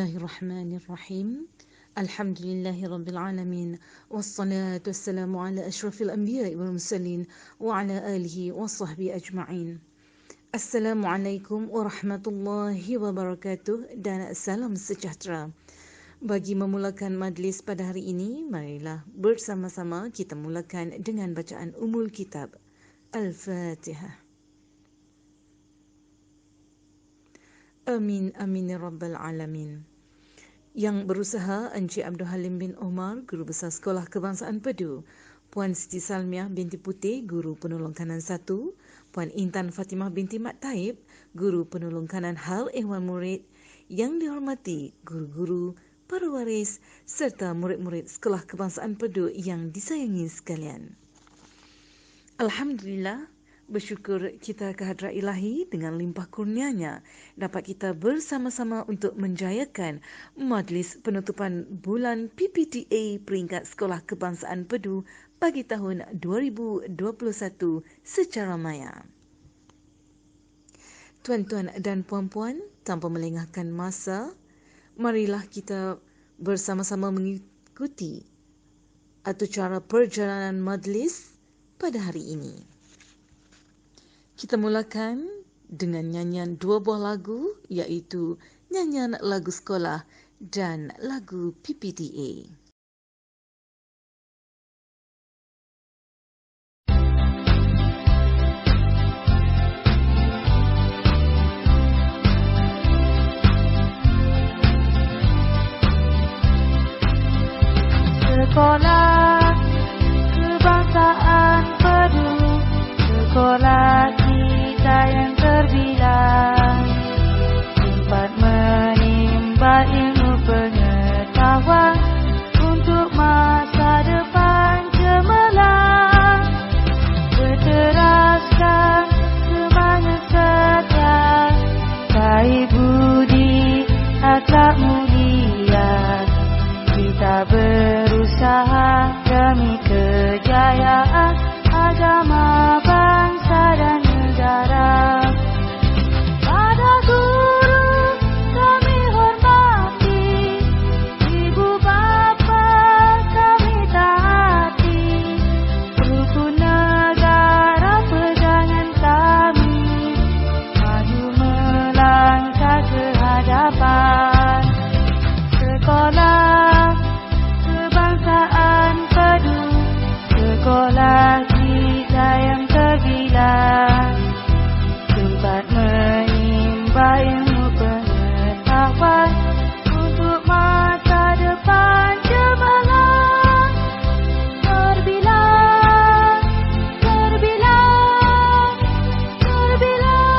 Bismillahirrahmanirrahim. Alhamdulillahirabbil wassalatu wassalamu ala asyrafil anbiya'i wal mursalin wa ala alihi washabbihi ajma'in. Assalamualaikum warahmatullahi wabarakatuh dan salam sejahtera. Bagi memulakan majlis pada hari ini, marilah bersama-sama kita mulakan dengan bacaan Ummul Kitab Al-Fatihah. Amin amin ya rabbal alamin. Yang berusaha Encik Abdul Halim bin Omar, Guru Besar Sekolah Kebangsaan Pedu, Puan Siti Salmiah binti Putih, Guru Penolong Kanan 1, Puan Intan Fatimah binti Mat Taib, Guru Penolong Kanan Hal Ehwal Murid, yang dihormati guru-guru, para waris serta murid-murid Sekolah Kebangsaan Pedu yang disayangi sekalian. Alhamdulillah, bersyukur kita ke hadrat ilahi dengan limpah kurnianya dapat kita bersama-sama untuk menjayakan majlis penutupan bulan PPTA peringkat Sekolah Kebangsaan Pedu bagi tahun 2021 secara maya. Tuan-tuan dan puan-puan, tanpa melengahkan masa, marilah kita bersama-sama mengikuti acara perjalanan majlis pada hari ini. Kita mulakan dengan nyanyian dua buah lagu, iaitu nyanyian lagu sekolah dan lagu PPTA. Sekolah Kebangsaan Pedu, sekolah kita yang terbilang, tempat menimba ilmu pengetahuan untuk masa depan cemerlang. Berteraskan semangat setia, baik budi akhlak mulia, kita berusaha demi kejayaan agama, bangsa dan negara. Pada guru kami hormati, ibu bapa kami taati, rukun negara pegangan kami, maju melangkah ke hadapan. Sekolah Kebangsaan Pedu, sekolah kita yang terbilang, tempat menimba ilmu pengetahuan untuk masa depan cemerlang. Terbilang, terbilang, terbilang.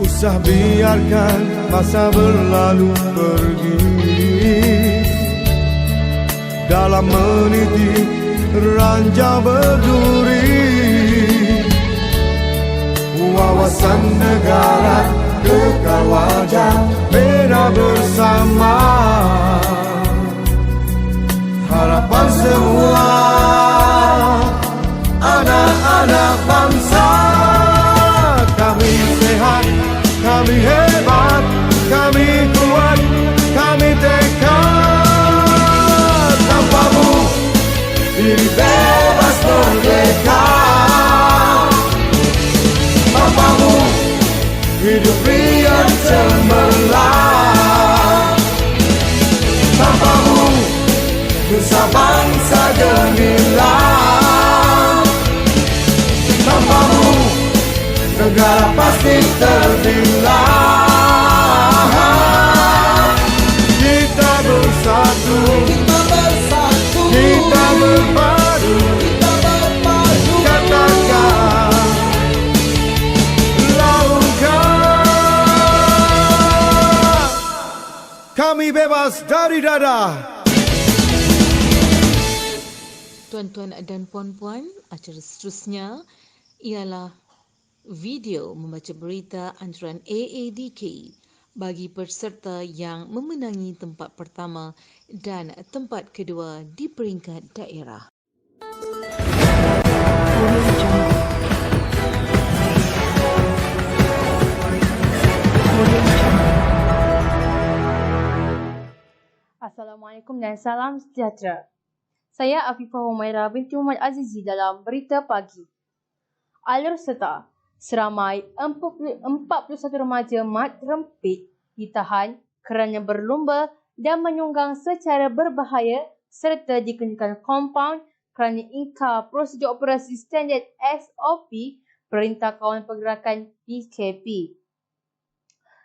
Usah biarkan masa berlalu pergi dalam meniti ranjau berduri. Wawasan negara kekal wajar bina bersama, harapan semua anak-anak bangsa. Kami sehat, kami hebat, kami kuat, kami tekad. Tanpamu diri bebas merdeka, tanpamu hidup riang cemerlang, tanpamu nusa bangsa gemilang, tanpamu negara pasti terbilang. Kita bersatu, kita berpadu, katakan, lakukan. Kami bebas dari dada. Tuan-tuan dan puan-puan, acara seterusnya ialah video membaca berita anjuran AADK bagi peserta yang memenangi tempat pertama dan tempat kedua di peringkat daerah. Assalamualaikum dan salam sejahtera. Saya Afifah Humaira binti Muhammad Azizi dalam Berita Pagi. Alur serta seramai 41 remaja mat rempit ditahan kerana berlumba dan menyunggang secara berbahaya serta dikenakan kompaun kerana ingkar prosedur operasi standard SOP Perintah Kawalan Pergerakan PKP.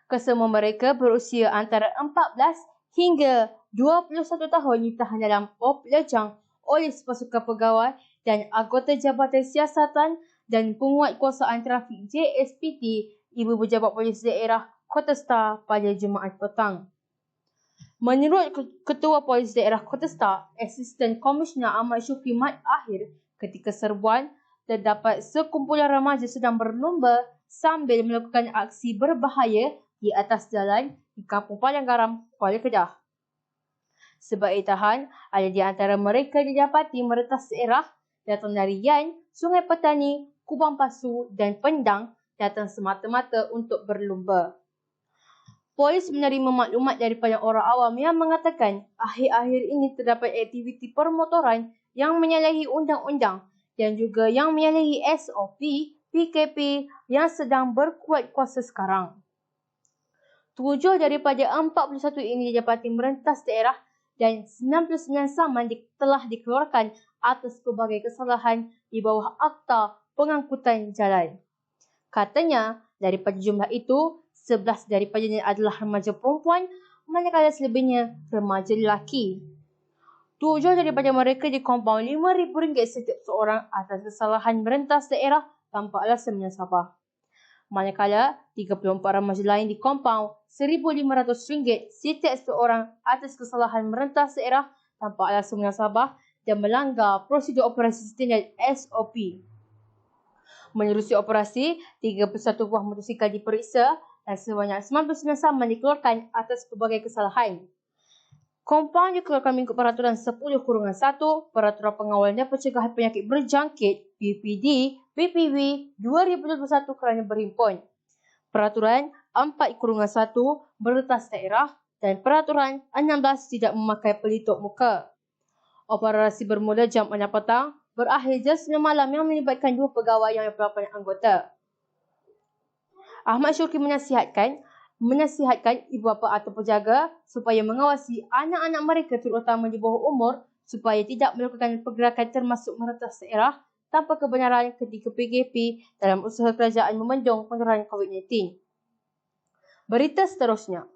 Kesemua mereka berusia antara 14 hingga 21 tahun ditahan dalam pelejang oleh pasukan pegawai dan anggota Jabatan Siasatan dan Penguatkuasaan Trafik JSPT Ibu Pejabat Polis Daerah Kota Star pada Jumaat petang. Menurut Ketua Polis Daerah Kota Star, Asisten Komisioner Ahmad Syukri Mat Akhir, ketika serbuan terdapat sekumpulan remaja sedang berlumba sambil melakukan aksi berbahaya di atas jalan di Kampung Padang Garam, Kuala Kedah. Sebagai tahan, ada di antara mereka didapati meretas daerah datang dari Yan, Sungai Petani, Kubang Pasu dan Pendang datang semata-mata untuk berlumba. Polis menerima maklumat daripada orang awam yang mengatakan akhir-akhir ini terdapat aktiviti permotoran yang menyalahi undang-undang dan juga yang menyalahi SOP PKP yang sedang berkuat kuasa sekarang. 7 daripada 41 ini didapati merentas daerah dan 99 saman telah dikeluarkan atas pelbagai kesalahan di bawah Akta Pengangkutan Jalan. Katanya, daripada jumlah itu, 11 daripadanya adalah remaja perempuan, manakala selebihnya remaja lelaki. 7 daripada mereka dikompaun RM5,000 setiap seorang atas kesalahan merentas daerah tanpa alasan muasabah. Manakala 34 remaja lain dikompaun RM1,500 setiap seorang atas kesalahan merentas daerah tanpa alasan muasabah dan melanggar prosedur operasi standard SOP. Menerusi operasi, 31 buah motosikal diperiksa dan sebanyak 99 saman dikeluarkan atas pelbagai kesalahan. Kompaun dikeluarkan mengikut Peraturan 10/1 Peraturan Pengawalan dan Pencegahan Penyakit Berjangkit PPD BPW 2021 kerana berhimpun. Peraturan 4/1 meretas daerah dan Peraturan 16 tidak memakai pelitup muka. Operasi bermula jam 6 petang, berakhir jam 9 malam yang melibatkan 2 pegawai yang merupakan anggota. Ahmad Syukri menasihatkan ibu bapa atau penjaga supaya mengawasi anak-anak mereka terutama di bawah umur supaya tidak melakukan pergerakan termasuk meretas daerah tanpa kebenaran ketika PKP dalam usaha kerajaan membendung penularan COVID-19. Berita seterusnya.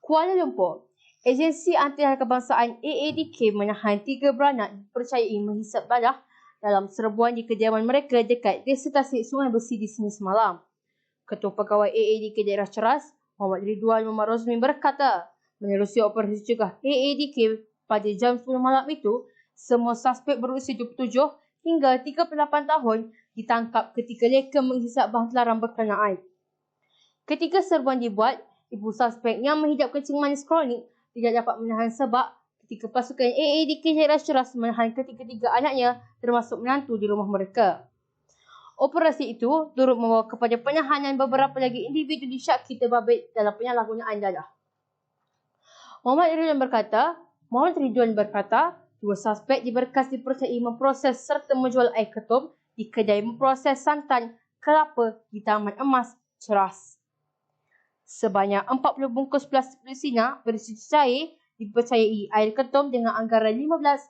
Kuala Lumpur. Agensi Antarabangsa AADK menahan 3 beranak dipercayai menghisap dadah dalam serbuan di kediaman mereka dekat Desa Tasik Sungai Besi di sini semalam. Ketua Pegawai AADK Daerah Ceras, Muhammad Ridwan Muhammad Rosmin berkata, menerusi operasi cegah AADK pada jam 10 malam itu, semua suspek berusia 27 hingga 38 tahun ditangkap ketika mereka menghisap bahan terlarang berkenaan. Ketika serbuan dibuat, ibu suspek yang menghidap kencing manis kronik tidak dapat menahan sebab ketika pasukan AADK Daerah Ceras menahan ketiga-tiga anaknya termasuk menantu di rumah mereka. Operasi itu turut membawa kepada penahanan beberapa lagi individu disyaki terbabit dalam penyalahgunaan dadah. Muhammad Ridwan berkata, 2 suspek diberkas dipercayai memproses serta menjual air ketum di kedai memproses santan kelapa di Taman Emas Ceras. Sebanyak 40 bungkus plastik sinar berisi cair dipercayai air ketum dengan anggaran 15.1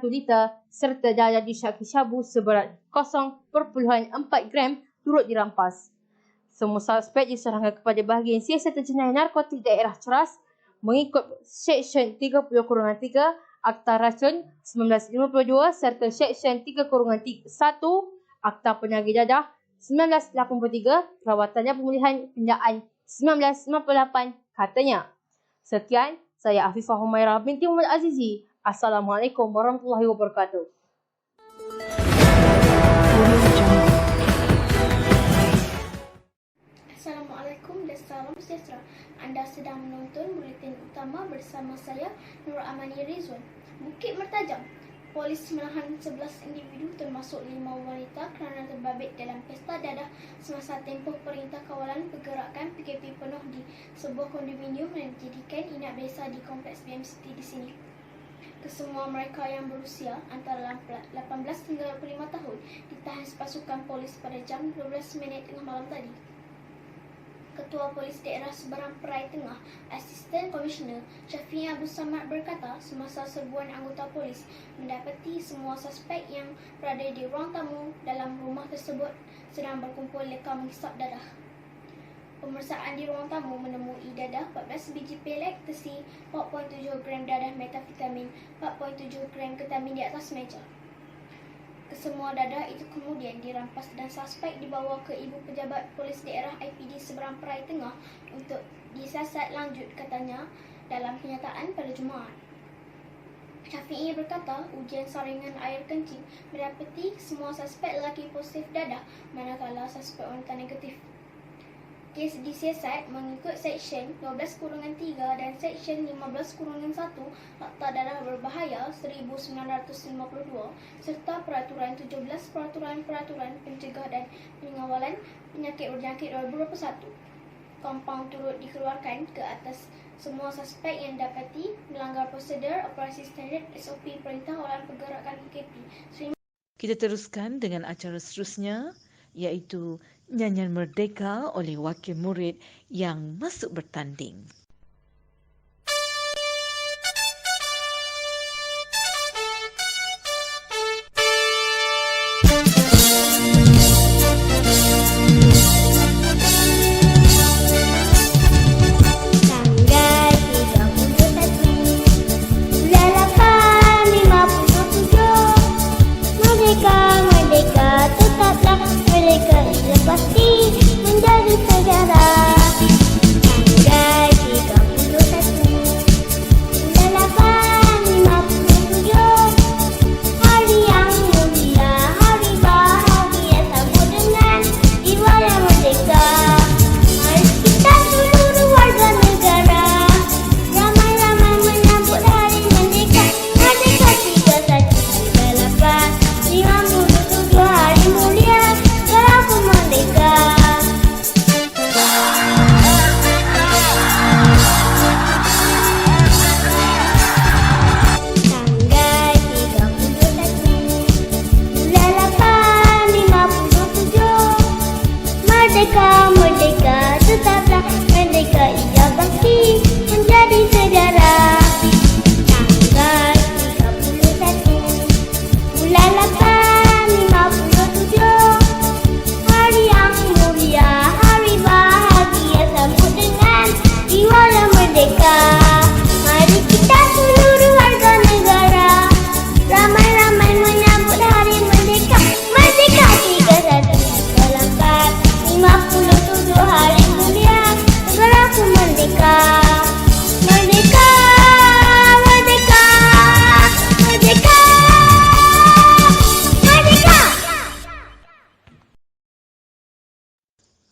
liter serta dadah disyaki syabu seberat 0.4 gram turut dirampas. Semua suspek diserahkan kepada bahagian siasatan jenayah narkotik daerah Ceras mengikut Seksyen 30/3 Akta Racun 1952 serta Seksyen 3/1 Akta Penagih Dadah 1983 Perawatan dan Pemulihan Pendaan 1998 katanya. Sekian, saya Afifah Humaira binti Muhammad Azizi. Assalamualaikum warahmatullahi wabarakatuh. Assalamualaikum dan salam sejahtera. sejahtera. Anda sedang menonton Buletin Utama bersama saya, Nur Amani Rizwan. Bukit Mertajam. Polis menahan 11 individu termasuk 5 wanita kerana terbabit dalam pesta dadah semasa tempoh Perintah Kawalan Pergerakan PKP penuh di sebuah kondominium yang dijadikan inap desa di Kompleks BMCT di sini. Kesemua mereka yang berusia antara 18 hingga 25 tahun ditahan pasukan polis pada jam 12 minit tengah malam tadi. Ketua Polis Daerah Seberang Perai Tengah, Asisten Komisioner Syafiee Abdul Samad berkata semasa serbuan anggota polis mendapati semua suspek yang berada di ruang tamu dalam rumah tersebut sedang berkumpul leka menghisap dadah. Pemeriksaan di ruang tamu menemui dadah 14 biji pil ecstasy, 4.7 gram dadah metafetamin, 4.7 gram ketamin di atas meja. Kesemua dadah itu kemudian dirampas dan suspek dibawa ke Ibu Pejabat Polis Daerah IPD Seberang Perai Tengah untuk disiasat lanjut, katanya dalam kenyataan pada Jumaat. Syafiee berkata ujian saringan air kencing mendapati semua suspek lelaki positif dadah manakala suspek wanita negatif. Kes disiasat mengikut Seksyen 12/3 dan Seksyen 15/1 Akta Dadah Berbahaya 1952 serta Peraturan 17 Peraturan Pencegah dan Pengawalan Penyakit Berjangkit 2021. Kompaun turut dikeluarkan ke atas semua suspek yang dapati melanggar prosedur operasi standard SOP Perintah Kawalan Pergerakan PKP. Kita teruskan dengan acara seterusnya, iaitu nyanyian Merdeka oleh wakil murid yang masuk bertanding. Pasti menjadi sejarah. Tanggal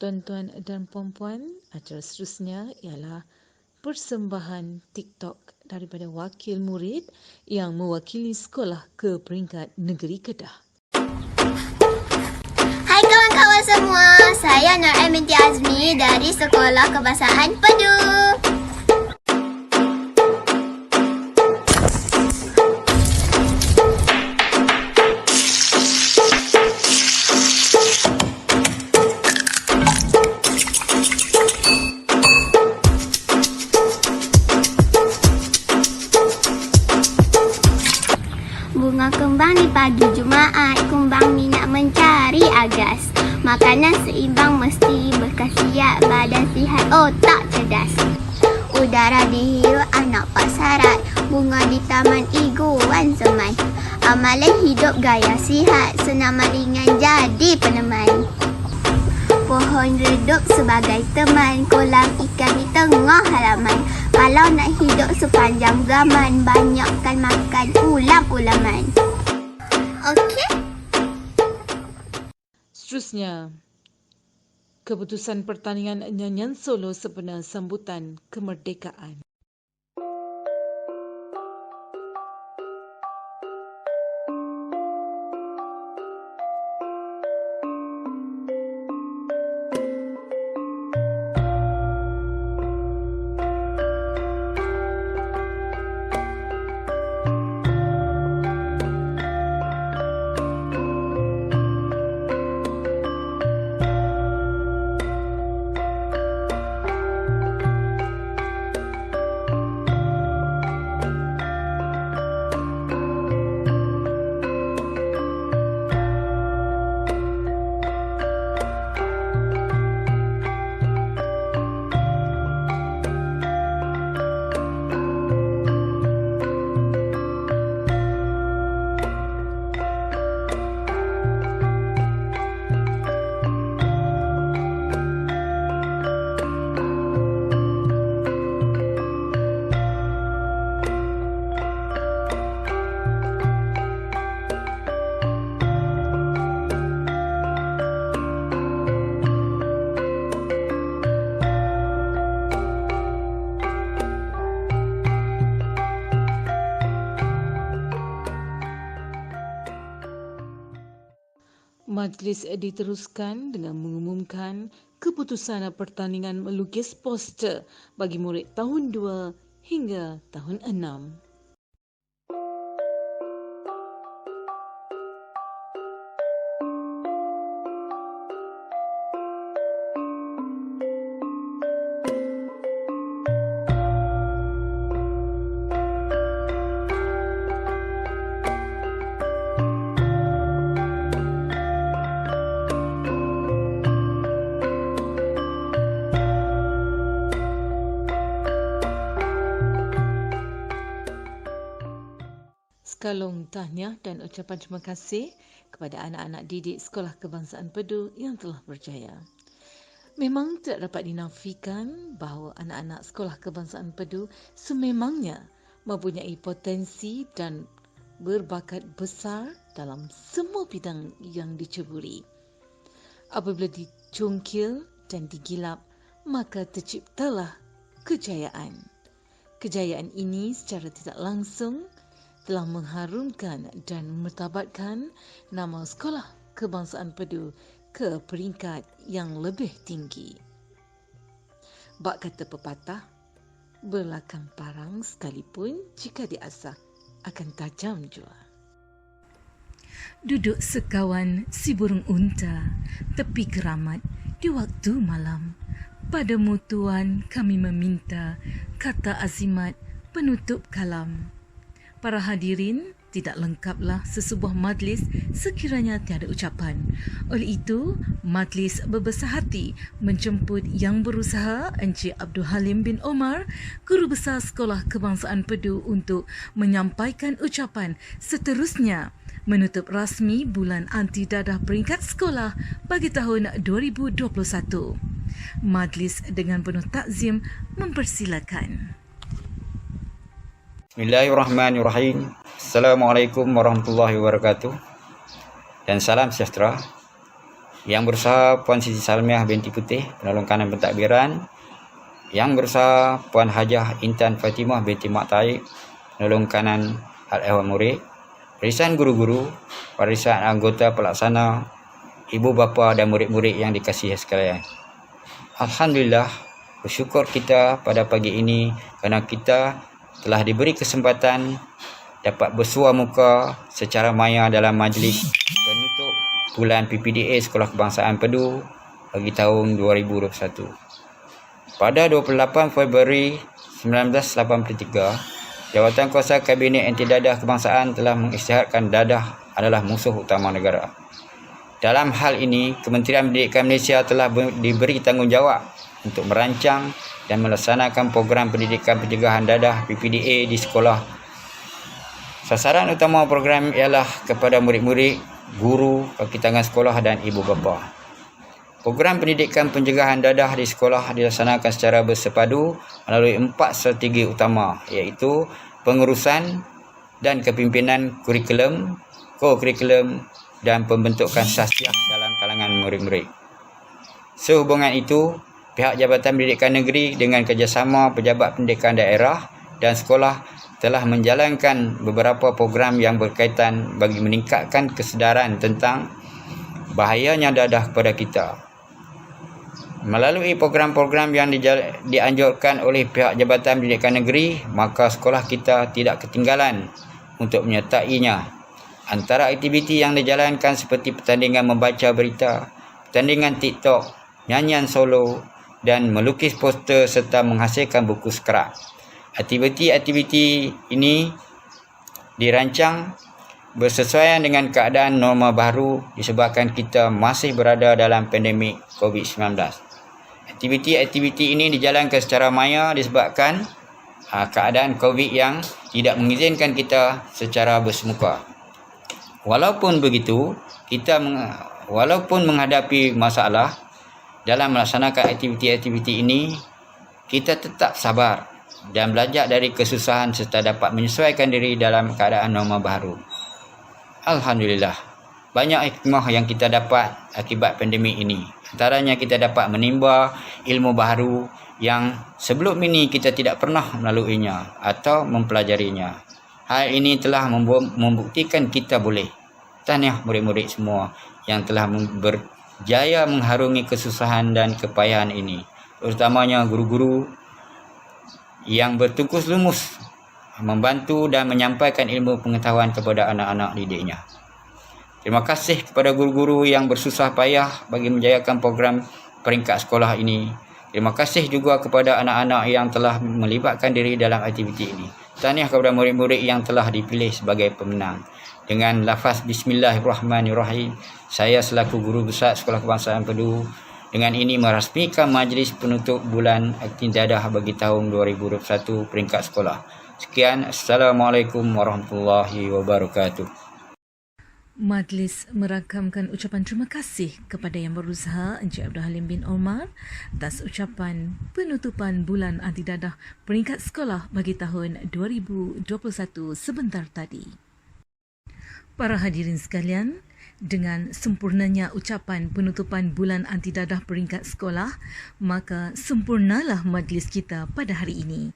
Tuan-tuan dan puan-puan, acara seterusnya ialah persembahan TikTok daripada wakil murid yang mewakili sekolah ke peringkat negeri Kedah. Hai kawan-kawan semua, saya Nur binti Azmi dari Sekolah Kebahasaan Pedu. Bunga kembang di pagi Jumaat, kumbang minat mencari agas. Makanan seimbang mesti berkhasiat, badan sihat, otak cerdas. Udara dihirup anak pasaran, bunga di taman iguan seman. Amalan hidup gaya sihat, senaman ringan jadi peneman. Pohon redup sebagai teman, kolam ikan di tengah halaman. Kalau nak hidup sepanjang zaman, banyakkan makan ulam-ulaman. Okey? Seterusnya, keputusan pertandingan nyanyian solo sempena sambutan kemerdekaan. Majlis diteruskan dengan mengumumkan keputusan pertandingan melukis poster bagi murid tahun 2 hingga tahun 6. Sekalung tahniah dan ucapan terima kasih kepada anak-anak didik Sekolah Kebangsaan Pedu yang telah berjaya. Memang tidak dapat dinafikan bahawa anak-anak Sekolah Kebangsaan Pedu sememangnya mempunyai potensi dan berbakat besar dalam semua bidang yang diceburi. Apabila dicungkil dan digilap, maka terciptalah kejayaan. Kejayaan ini secara tidak langsung telah mengharumkan dan mertabatkan nama Sekolah Kebangsaan Pedu ke peringkat yang lebih tinggi. Bak kata pepatah, belakang parang sekalipun jika diasah akan tajam jua. Duduk sekawan si burung unta tepi keramat di waktu malam. Padamu Tuan kami meminta kata azimat penutup kalam. Para hadirin, tidak lengkaplah sesebuah majlis sekiranya tiada ucapan. Oleh itu, majlis berbesar hati menjemput Yang Berusaha Encik Abdul Halim bin Omar, Guru Besar Sekolah Kebangsaan Pedu untuk menyampaikan ucapan seterusnya menutup rasmi Bulan Anti Dadah Peringkat Sekolah bagi tahun 2021. Majlis dengan penuh takzim mempersilakan. Bismillahirrahmanirrahim. Assalamualaikum warahmatullahi wabarakatuh. Dan salam sejahtera. Yang Berusaha Puan Siti Salmiah binti Putih, penolong kanan pentadbiran. Yang Berusaha Puan Hajah Intan Fatimah binti Mak Taib, penolong kanan Al-Ehwan Murid. Warisan guru-guru, warisan anggota pelaksana, ibu bapa dan murid-murid yang dikasihi sekalian. Alhamdulillah, bersyukur kita pada pagi ini kerana kita telah diberi kesempatan dapat bersua muka secara maya dalam majlis penutup bulan PPDA Sekolah Kebangsaan Pedu bagi tahun 2021. Pada 28 Februari 1983, Jawatan Kuasa Kabinet Anti Dadah Kebangsaan telah mengisytiharkan dadah adalah musuh utama negara. Dalam hal ini, Kementerian Pendidikan Malaysia telah diberi tanggungjawab untuk merancang dan melaksanakan program pendidikan pencegahan dadah PPDA di sekolah. Sasaran utama program ialah kepada murid-murid, guru, kaki tangan sekolah dan ibu bapa. Program pendidikan pencegahan dadah di sekolah dilaksanakan secara bersepadu melalui 4 strategi utama, iaitu pengurusan dan kepimpinan kurikulum, co-kurikulum dan pembentukan sasiyah dalam kalangan murid-murid. Sehubungan itu, pihak Jabatan Pendidikan Negeri dengan kerjasama Pejabat Pendidikan Daerah dan sekolah telah menjalankan beberapa program yang berkaitan bagi meningkatkan kesedaran tentang bahayanya dadah kepada kita. Melalui program-program yang dianjurkan oleh pihak Jabatan Pendidikan Negeri, maka sekolah kita tidak ketinggalan untuk menyertainya. Antara aktiviti yang dijalankan seperti pertandingan membaca berita, pertandingan TikTok, nyanyian solo dan melukis poster serta menghasilkan buku skrap. Aktiviti-aktiviti ini dirancang bersesuaian dengan keadaan norma baru disebabkan kita masih berada dalam pandemik COVID-19. Aktiviti-aktiviti ini dijalankan secara maya disebabkan keadaan COVID yang tidak mengizinkan kita secara bersemuka. Walaupun begitu, walaupun menghadapi masalah dalam melaksanakan aktiviti-aktiviti ini, kita tetap sabar dan belajar dari kesusahan serta dapat menyesuaikan diri dalam keadaan norma baru. Alhamdulillah, banyak hikmah yang kita dapat akibat pandemik ini. Antaranya kita dapat menimba ilmu baru yang sebelum ini kita tidak pernah melaluinya atau mempelajarinya. Hal ini telah membuktikan kita boleh. Tahniah murid-murid semua yang telah berjaya mengharungi kesusahan dan kepayahan ini. Terutamanya guru-guru yang bertukus lumus membantu dan menyampaikan ilmu pengetahuan kepada anak-anak didiknya. Terima kasih kepada guru-guru yang bersusah payah bagi menjayakan program peringkat sekolah ini. Terima kasih juga kepada anak-anak yang telah melibatkan diri dalam aktiviti ini. Tahniah kepada murid-murid yang telah dipilih sebagai pemenang. Dengan lafaz Bismillahirrahmanirrahim, saya selaku Guru Besar Sekolah Kebangsaan Pedu dengan ini merasmikan majlis penutup bulan Aktidadah bagi tahun 2021 peringkat sekolah. Sekian, Assalamualaikum warahmatullahi wabarakatuh. Majlis merakamkan ucapan terima kasih kepada Yang Berusaha Encik Abdul Halim bin Omar atas ucapan penutupan bulan anti dadah peringkat sekolah bagi tahun 2021 sebentar tadi. Para hadirin sekalian, dengan sempurnanya ucapan penutupan bulan anti dadah peringkat sekolah, maka sempurnalah majlis kita pada hari ini.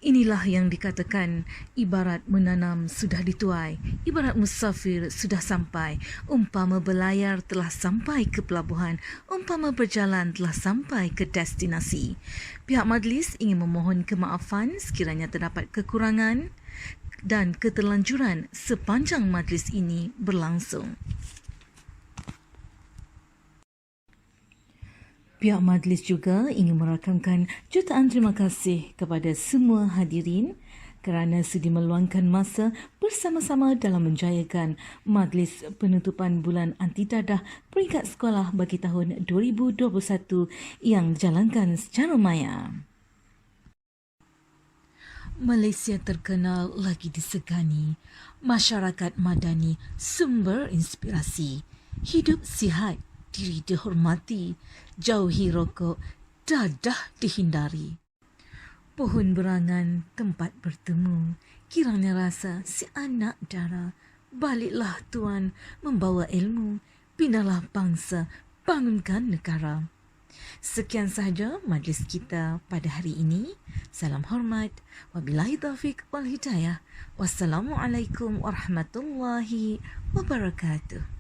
Inilah yang dikatakan ibarat menanam sudah dituai, ibarat musafir sudah sampai, umpama berlayar telah sampai ke pelabuhan, umpama berjalan telah sampai ke destinasi. Pihak majlis ingin memohon kemaafan sekiranya terdapat kekurangan dan keterlanjuran sepanjang majlis ini berlangsung. Pihak majlis juga ingin merakamkan jutaan terima kasih kepada semua hadirin kerana sudi meluangkan masa bersama-sama dalam menjayakan majlis penutupan bulan anti dadah peringkat sekolah bagi tahun 2021 yang dijalankan secara maya. Malaysia terkenal lagi disegani, masyarakat madani sumber inspirasi, hidup sihat, diri dihormati, jauhi rokok, dadah dihindari. Pohon berangan tempat bertemu, kiranya rasa si anak dara. Baliklah Tuan membawa ilmu, pindahlah bangsa, bangunkan negara. Sekian sahaja majlis kita pada hari ini. Salam hormat. Wabillahi taufiq wal hidayah. Wassalamualaikum warahmatullahi wabarakatuh.